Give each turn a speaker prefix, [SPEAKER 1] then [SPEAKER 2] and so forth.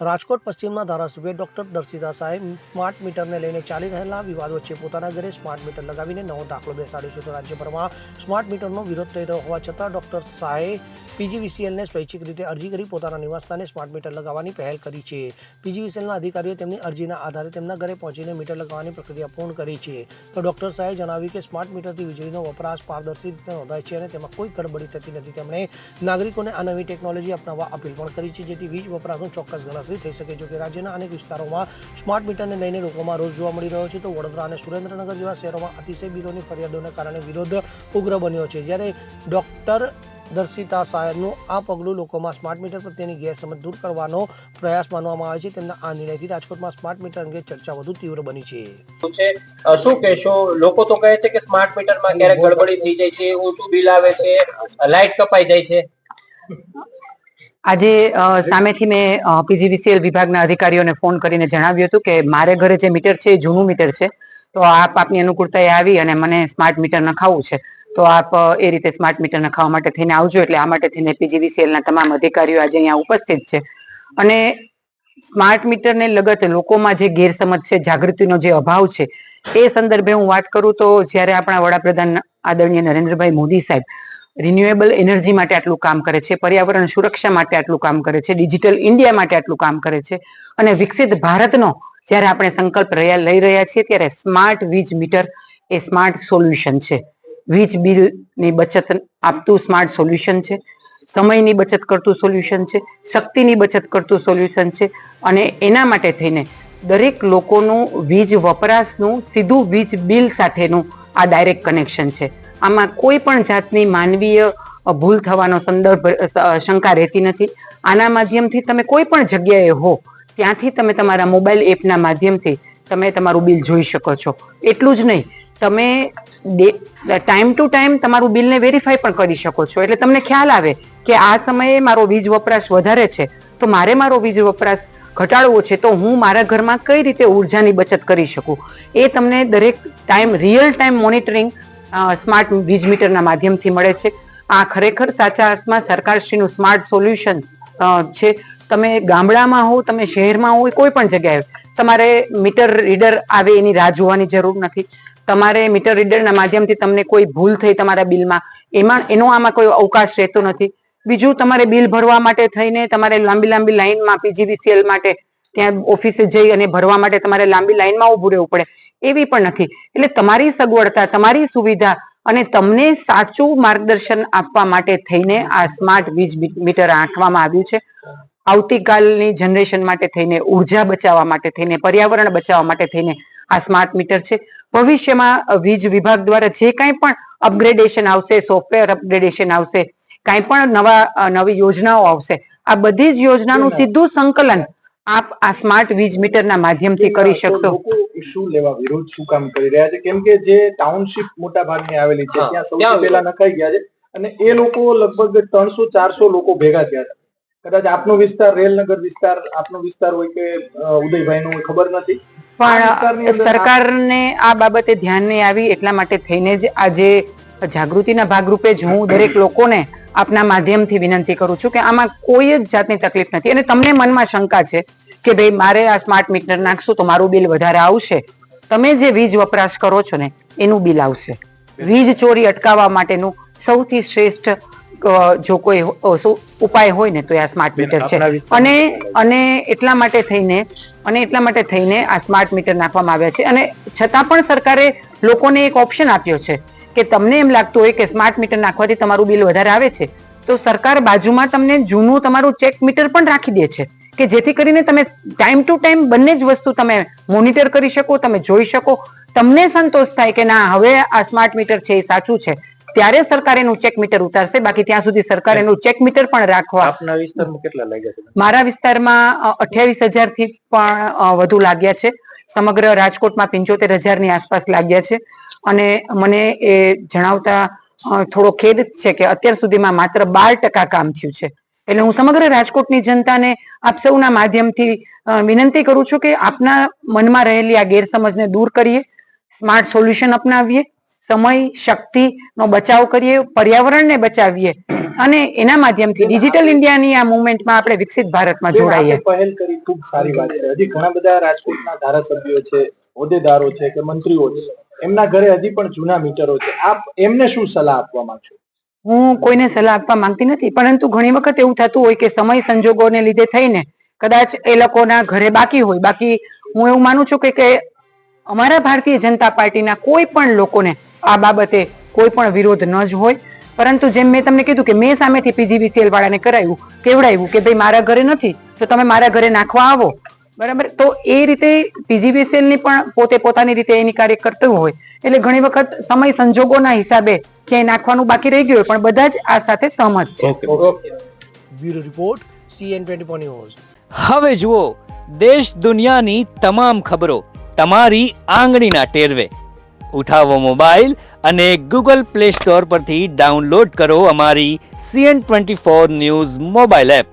[SPEAKER 1] રાજકોટ પશ્ચિમના ધારાસભ્ય ડોક્ટર દર્શિતા શાહે સ્માર્ટ મીટરને લઈને ચાલી રહેલા વિવાદ વચ્ચે પોતાના ઘરે સ્માર્ટ મીટર લગાવીને નવો દાખલો બેસાડ્યો છે. તો રાજ્યભરમાં સ્માર્ટ મીટરનો વિરોધ થઈ રહ્યો હોવા છતાં ડોક્ટર શાહે પીજીવીસીએલને સ્વૈચ્છિક રીતે અરજી કરી પોતાના નિવાસસ્થાને સ્માર્ટ મીટર લગાવવાની પહેલ કરી છે. પીજીવીસીએલના અધિકારીઓ તેમની અરજીના આધારે તેમના ઘરે પહોંચીને મીટર લગાવવાની પ્રક્રિયા પૂર્ણ કરી છે. તો ડોક્ટર શાહે જણાવ્યું કે સ્માર્ટ મીટરથી વીજળીનો વપરાશ પારદર્શી રીતે નોંધાય છે અને તેમાં કોઈ ગડબડી થતી નથી. તેમણે નાગરિકોને આ નવી ટેકનોલોજી અપનાવવા અપીલ પણ કરી છે, જેથી વીજ વપરાશનું ચોક્કસ ગણતરી થઈ શકે. જો કે રાજ્યના અનેક વિસ્તારોમાં સ્માર્ટ મીટરને લઈને લોકોમાં રોષ જોવા મળી રહ્યો છે. તો વડોદરા અને સુરેન્દ્રનગર જેવા શહેરોમાં અતિશય બિલોની ફરિયાદોને કારણે વિરોધ ઉગ્ર બન્યો છે. જ્યારે ડોક્ટર દર્શિતા શાહનું આ પગલું લોકોમાં સ્માર્ટ મીટર પ્રત્યેની ગેરસમજ દૂર કરવાનો પ્રયાસ માનવામાં આવે છે. તેમના આ નિર્ણયથી રાજકોટમાં સ્માર્ટ મીટર અંગે ચર્ચા વધુ તીવ્ર બની છે.
[SPEAKER 2] શું કહેશો? લોકો તો કહે છે કે સ્માર્ટ મીટરમાં ક્યારેક ગડબડી થઈ જાય છે, ઓછું બિલ આવે છે, લાઇટ કપાઈ જાય છે.
[SPEAKER 3] આજે સામેથી મેં પીજીવીસીએલ વિભાગના અધિકારીઓને ફોન કરીને જણાવ્યું હતું કે મારે ઘરે જે મીટર છે એ જૂનું મીટર છે, તો આપની અનુકૂળતાએ આવી અને મને સ્માર્ટ મીટર નખાવવું છે, તો આપ એ રીતે સ્માર્ટ મીટર નખાવવા માટે થઈને આવજો. એટલે આ માટે થઈને પીજીવીસીએલના તમામ અધિકારીઓ આજે અહીંયા ઉપસ્થિત છે. અને સ્માર્ટ મીટરને લગત લોકોમાં જે ગેરસમજ છે, જાગૃતિનો જે અભાવ છે, એ સંદર્ભે હું વાત કરું તો જ્યારે આપણા વડાપ્રધાન આદરણીય નરેન્દ્રભાઈ મોદી સાહેબ રિન્યુએબલ એનર્જી માટે આટલું કામ કરે છે, પર્યાવરણ સુરક્ષા માટે આટલું કામ કરે છે, ડિજિટલ ઇન્ડિયા માટે આટલું કામ કરે છે, અને વિકસિત ભારતનો જ્યારે આપણે સંકલ્પ લઈ રહ્યા છીએ, ત્યારે સ્માર્ટ વીજ મીટર એ સ્માર્ટ સોલ્યુશન છે. વીજ બિલની બચત આપતું સ્માર્ટ સોલ્યુશન છે, સમયની બચત કરતું સોલ્યુશન છે, શક્તિની બચત કરતું સોલ્યુશન છે. અને એના માટે થઈને દરેક લોકોનું વીજ વપરાશનું સીધું વીજ બિલ સાથેનું આ ડાયરેક્ટ કનેક્શન છે. આમાં કોઈ પણ જાતની માનવીય ભૂલ થવાનો શંકા રહેતી નથી. આના માધ્યમથી તમે કોઈ પણ જગ્યાએ હો ત્યાંથી તમે તમારા મોબાઈલ એપના માધ્યમથી તમે તમારું બિલ જોઈ શકો છો. એટલું જ નહીં, તમે ટાઈમ ટુ ટાઈમ તમારું બિલને વેરીફાઈ પણ કરી શકો છો. એટલે તમને ખ્યાલ આવે કે આ સમયે મારો વીજ વપરાશ વધારે છે, તો મારે મારો વીજ વપરાશ ઘટાડવો છે, તો હું મારા ઘરમાં કઈ રીતે ઉર્જાની બચત કરી શકું, એ તમને દરેક time real time monitoring smart વીજ મીટરના માધ્યમથી મળે છે. આ ખરેખર સાચા અર્થમાં સરકારશ્રીનું સ્માર્ટ સોલ્યુશન છે. તમે ગામડામાં હો, તમે શહેરમાં હો, કોઈ પણ જગ્યાએ તમારે મીટર રીડર આવે એની રાહ જોવાની જરૂર નથી. તમારે મીટર રીડરના માધ્યમથી તમને કોઈ ભૂલ થઈ તમારા બિલમાં, એનો આમાં કોઈ અવકાશ રહેતો નથી. બીજું, તમારે બિલ ભરવા માટે થઈને તમારે લાંબી લાંબી લાઈનમાં પીજીવીસીએલ માટે ત્યાં ઓફિસે જઈ અને ભરવા માટે તમારે લાંબી લાઈનમાં ઉભું રહેવું પડે, એવી પણ નથી. એટલે તમારી સગવડતા, તમારી સુવિધા અને તમને સાચું માર્ગદર્શન આપવા માટે થઈને આ સ્માર્ટ વીજ મીટર આંકવામાં આવ્યું છે. આવતીકાલની જનરેશન માટે થઈને, ઉર્જા બચાવવા માટે થઈને, પર્યાવરણ બચાવવા માટે થઈને આ સ્માર્ટ મીટર છે. ભવિષ્યમાં વીજ વિભાગ દ્વારા જે કાંઈ પણ અપગ્રેડેશન આવશે, સોફ્ટવેર અપગ્રેડેશન આવશે, કાંઈ પણ નવી યોજનાઓ આવશે, આ બધી જ યોજનાનું સીધું સંકલન આપ આ સ્માર્ટ વીજ મીટરના માધ્યમથી કરી શકશો.
[SPEAKER 4] શું લેવા વિરોધ શું કામ કરી રહ્યા છે? કેમ કે જે ટાઉનશીપ મોટા ભાગની આવેલી છે ત્યાં સૌથી પહેલા નખાઈ ગયા છે, અને એ લોકો લગભગ 300-400 લોકો ભેગા થયા હતા. કદાચ આપનો વિસ્તાર રેલનગર વિસ્તાર, આપનો વિસ્તાર હોય કે ઉદયભાઈ નો હોય, ખબર નથી.
[SPEAKER 3] પણ સરકારને આ બાબતે ધ્યાન નહીં આવી, એટલા માટે થઈને જ આજે જાગૃતિના ભાગરૂપે જ હું દરેક લોકોને આપના માધ્યમથી વિનંતી કરું છું કે આમાં કોઈ જ જાતની તકલીફ નથી. અને તમને મનમાં શંકા છે કે ભાઈ મારે આ સ્માર્ટ મીટર નાખશું તો મારું બિલ વધારે આવશે, તમે જે વીજ વપરાશ કરો છો ને એનું બિલ આવશે. વીજ ચોરી અટકાવવા માટેનું સૌથી શ્રેષ્ઠ જો કોઈ ઉપાય હોય ને તો આ સ્માર્ટ મીટર છે. અને એટલા માટે થઈને આ સ્માર્ટ મીટર નાખવામાં આવ્યા છે. અને છતાં પણ સરકારે લોકોને એક ઓપ્શન આપ્યો છે કે તમને એમ લાગતું હોય કે સ્માર્ટ મીટર નાખવાથી તમારું બિલ વધારે આવે છે, તો સરકાર બાજુમાં તમને જૂનું તમારું ચેક મીટર પણ રાખી દે છે, કે જેથી કરીને તમે ટાઈમ ટુ ટાઈમ બંને જ વસ્તુ તમે મોનિટર કરી શકો, તમે જોઈ શકો, તમને સંતોષ થાય કે ના હવે આ સ્માર્ટ મીટર છે એ સાચું છે, ત્યારે સરકાર એનું ચેક મીટર ઉતારશે. બાકી ત્યાં સુધી સરકાર એનું ચેક મીટર પણ રાખવા.
[SPEAKER 4] આપના વિસ્તારમાં કેટલા લાગ્યા છે?
[SPEAKER 3] મારા વિસ્તારમાં 28,000 થી પણ વધુ લાગ્યા છે. સમગ્ર રાજકોટમાં 75,000 ની આસપાસ લાગ્યા છે. અને મને એ જણાવતા થોડો ખેદ છે કે અત્યાર સુધીમાં માત્ર 12% કામ થયું છે. એટલે હું સમગ્ર રાજકોટની જનતાને આપ સૌના માધ્યમથી વિનંતી કરું છું કે આપના મનમાં રહેલી આ ગેરસમજને દૂર કરીએ, સ્માર્ટ સોલ્યુશન અપનાવીએ, સમય શક્તિનો બચાવ કરીએ, પર્યાવરણને બચાવીએ અને એના માધ્યમથી ડિજિટલ ઇન્ડિયાની આ મુવમેન્ટમાં આપણે વિકસિત ભારતમાં જોડાઈએ.
[SPEAKER 4] પહેલ કરી ખૂબ સારી વાત છે. હજી ઘણા બધા રાજકોટના ધારાસભ્યો છે, હોદ્દેદારો છે કે મંત્રીઓ છે, એમના ઘરે હજી પણ જૂના મીટરો છે. આપ એમને શું સલાહ આપવા માંગશો?
[SPEAKER 3] હું કોઈને સલાહ આપવા માંગતી નથી, પરંતુ ઘણી વખત એવું થતું હોય કે સમય સંજોગોને લીધે થઈને કદાચ એ લોકોના ઘરે બાકી હોય. બાકી હું એવું માનું છું કે અમારા ભારતીય જનતા પાર્ટીના કોઈ પણ લોકોને આ બાબતે કોઈ પણ વિરોધ ન જ હોય. પરંતુ જેમ મેં તમને કીધું કે મેં સામેથી પીજીવીસીએલ વાળાને કેવડાવ્યું કે ભાઈ મારા ઘરે નથી તો તમે મારા ઘરે નાખવા આવો, બરાબર. તો એ રીતે પીજીવીસીએલ ની પણ પોતે પોતાની રીતે એની કાર્ય કરતું હોય. એટલે ઘણી વખત સમય સંજોગોના હિસાબે ક્યાંય નાખવાનું બાકી રહી ગયું હોય, પણ બધા જ આ સાથે સહમત છે.
[SPEAKER 1] Bureau report CN24 news.
[SPEAKER 5] હવે જુઓ દેશ દુનિયાની તમામ ખબરો તમારી આંગળીના ટેરવે. ઉઠાવો મોબાઈલ અને Google Play Store પરથી ડાઉનલોડ કરો અમારી CN24 ન્યૂઝ મોબાઈલ એપ.